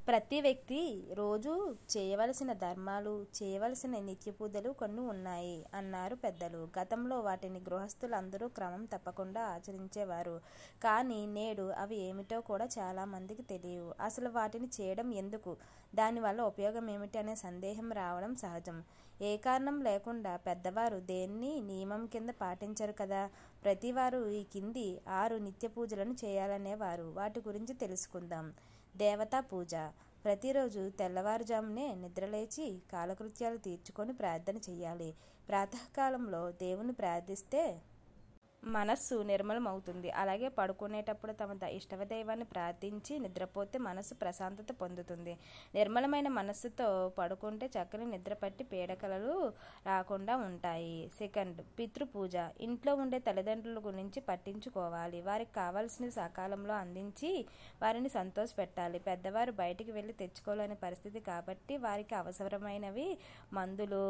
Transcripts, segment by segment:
ప్రతి వ్యక్తి రోజు చేయవలసిన ధర్మాలు, చేయవలసిన నిత్య పూజలు కొన్ని ఉన్నాయి అన్నారు పెద్దలు. గతంలో వాటిని గృహస్థులందరూ క్రమం తప్పకుండా ఆచరించేవారు. కానీ నేడు అవి ఏమిటో కూడా చాలామందికి తెలియవు. అసలు వాటిని చేయడం ఎందుకు, దానివల్ల ఉపయోగం ఏమిటి అనే సందేహం రావడం సహజం. ఏ కారణం లేకుండా పెద్దవారు దేన్ని నియమం కింద పాటించరు కదా. ప్రతివారు ఈ కింది 6 నిత్య పూజలను చేయాలనేవారు. వాటి గురించి తెలుసుకుందాం. దేవతా పూజ. ప్రతిరోజు తెల్లవారుజామునే నిద్రలేచి కాలకృత్యాలు తీర్చుకొని ప్రార్థన చేయాలి. ప్రాతకాలంలో దేవుని ప్రార్థిస్తే మనస్సు నిర్మలమవుతుంది. అలాగే పడుకునేటప్పుడు తమ ఇష్టదైవాన్ని ప్రార్థించి నిద్రపోతే మనస్సు ప్రశాంతత పొందుతుంది. నిర్మలమైన మనస్సుతో పడుకుంటే చక్కని నిద్ర పట్టి పీడకలలు రాకుండా ఉంటాయి. సెకండ్, పితృపూజ. ఇంట్లో ఉండే తల్లిదండ్రుల గురించి పట్టించుకోవాలి. వారికి కావాల్సినవి సకాలంలో అందించి వారిని సంతోషపెట్టాలి. పెద్దవారు బయటికి వెళ్ళి తెచ్చుకోలేని పరిస్థితి కాబట్టి వారికి అవసరమైనవి మందులు,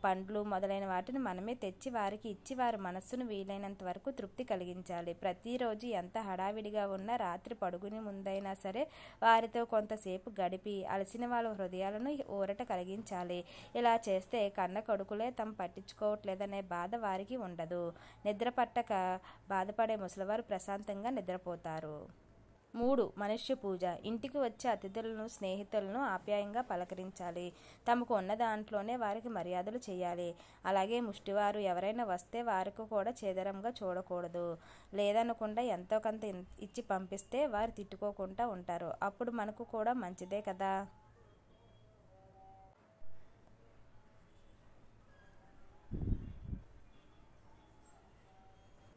పండ్లు మొదలైన వాటిని మనమే తెచ్చి వారికి ఇచ్చి వారి మనస్సును వీలైనంత వరకు తృప్తి కలిగించాలి. ప్రతిరోజు ఎంత హడావిడిగా ఉన్నా రాత్రి పడుకునే ముందైనా సరే వారితో కొంతసేపు గడిపి అలసిన వాళ్ళ హృదయాలను ఊరట కలిగించాలి. ఇలా చేస్తే కన్న కొడుకులే తమ పట్టించుకోవట్లేదనే బాధ వారికి ఉండదు. నిద్ర పట్టక బాధపడే ముసలివారు ప్రశాంతంగా నిద్రపోతారు. 3, మనుష్య పూజ. ఇంటికి వచ్చే అతిథులను, స్నేహితులను ఆప్యాయంగా పలకరించాలి. తమకు ఉన్న దాంట్లోనే వారికి మర్యాదలు చేయాలి. అలాగే ముష్టివారు ఎవరైనా వస్తే వారికి కూడా చేదరంగా చూడకూడదు. లేదనకుండా ఎంతో కొంత ఇచ్చి పంపిస్తే వారు తిట్టుకోకుండా ఉంటారు. అప్పుడు మనకు కూడా మంచిదే కదా.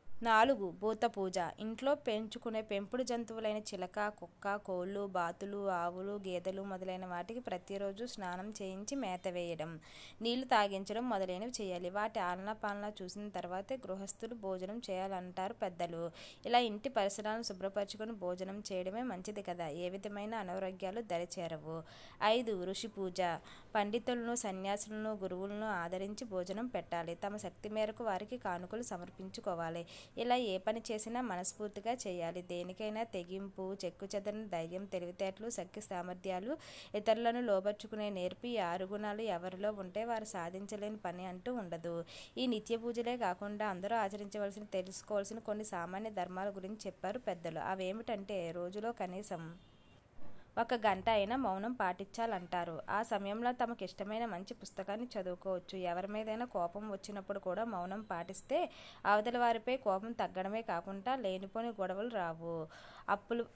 4, భూత పూజ. ఇంట్లో పెంచుకునే పెంపుడు జంతువులైన చిలక, కుక్క, కోళ్ళు, బాతులు, ఆవులు, గేదెలు మొదలైన వాటికి ప్రతిరోజు స్నానం చేయించి మేత వేయడం, నీళ్లు తాగించడం మొదలైనవి చేయాలి. వాటి ఆలనా పాలన చూసిన తర్వాతే గృహస్థులు భోజనం చేయాలంటారు పెద్దలు. ఇలా ఇంటి పరిసరాలను శుభ్రపరచుకొని భోజనం చేయడమే మంచిది కదా. ఏ విధమైన అనారోగ్యాలు దరిచేరవు. 5, ఋషి పూజ. పండితులను, సన్యాసులను, గురువులను ఆదరించి భోజనం పెట్టాలి. తమ శక్తి మేరకు వారికి కానుకలు సమర్పించుకోవాలి. ఇలా ఏ పని చేసినా మనస్ఫూర్తిగా చేయాలి. దేనికైనా తెగింపు, చెక్కుచెదరని ధైర్యం, తెలివితేటలు, శక్తి సామర్థ్యాలు, ఇతరులను లోబర్చుకునే నేర్పి 6 గుణాలు ఎవరిలో ఉంటే వారు సాధించలేని పని అంటూ ఉండదు. ఈ నిత్య పూజలే కాకుండా అందరూ ఆచరించవలసిన, తెలుసుకోవాల్సిన కొన్ని సామాన్య ధర్మాల గురించి చెప్పారు పెద్దలు. అవేమిటంటే రోజులో కనీసం 1 గంట అయినా మౌనం పాటించాలంటారు. ఆ సమయంలో తమకు ఇష్టమైన మంచి పుస్తకాన్ని చదువుకోవచ్చు. ఎవరి మీదైనా కోపం వచ్చినప్పుడు కూడా మౌనం పాటిస్తే అవతలి వారిపై కోపం తగ్గడమే కాకుండా లేనిపోని గొడవలు రావు.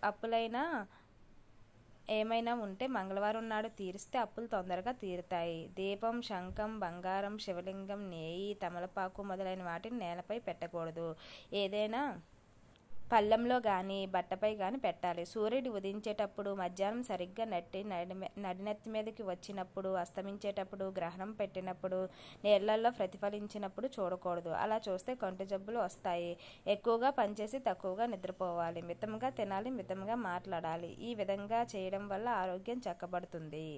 అప్పులైనా ఏమైనా ఉంటే మంగళవారం నాడు తీరిస్తే అప్పులు తొందరగా తీరుతాయి. దీపం, శంఖం, బంగారం, శివలింగం, నేయి, తమలపాకు మొదలైన వాటిని నేలపై పెట్టకూడదు. ఏదైనా పళ్ళెంలో కానీ బట్టపై కానీ పెట్టాలి. సూర్యుడు ఉదయించేటప్పుడు, మధ్యాహ్నం సరిగ్గా నడినెత్తి మీదకి వచ్చినప్పుడు, అస్తమించేటప్పుడు, గ్రహణం పెట్టినప్పుడు, నీళ్లలో ప్రతిఫలించినప్పుడు చూడకూడదు. అలా చూస్తే కంటి జబ్బులు వస్తాయి. ఎక్కువగా పనిచేసి తక్కువగా నిద్రపోవాలి. మితంగా తినాలి, మితంగా మాట్లాడాలి. ఈ విధంగా చేయడం వల్ల ఆరోగ్యం చక్కబడుతుంది.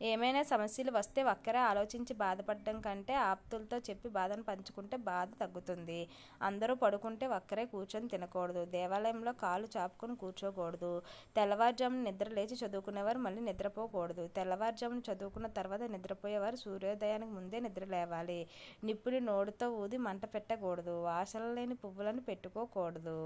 ఏమైనా సమస్యలు వస్తే ఒక్కరే ఆలోచించి బాధపడడం కంటే ఆప్తులతో చెప్పి బాధను పంచుకుంటే బాధ తగ్గుతుంది. అందరూ పడుకుంటే ఒక్కరే కూర్చొని తినకూడదు. దేవాలయంలో కాళ్ళు చాపుకొని కూర్చోకూడదు. తెల్లవారుజామున నిద్ర లేచి చదువుకునేవారు మళ్ళీ నిద్రపోకూడదు. తెల్లవారుజామున చదువుకున్న తర్వాత నిద్రపోయేవారు సూర్యోదయానికి ముందే నిద్ర లేవాలి. నిప్పుని నోటితో ఊది మంట పెట్టకూడదు. వాసన లేని పువ్వులను పెట్టుకోకూడదు.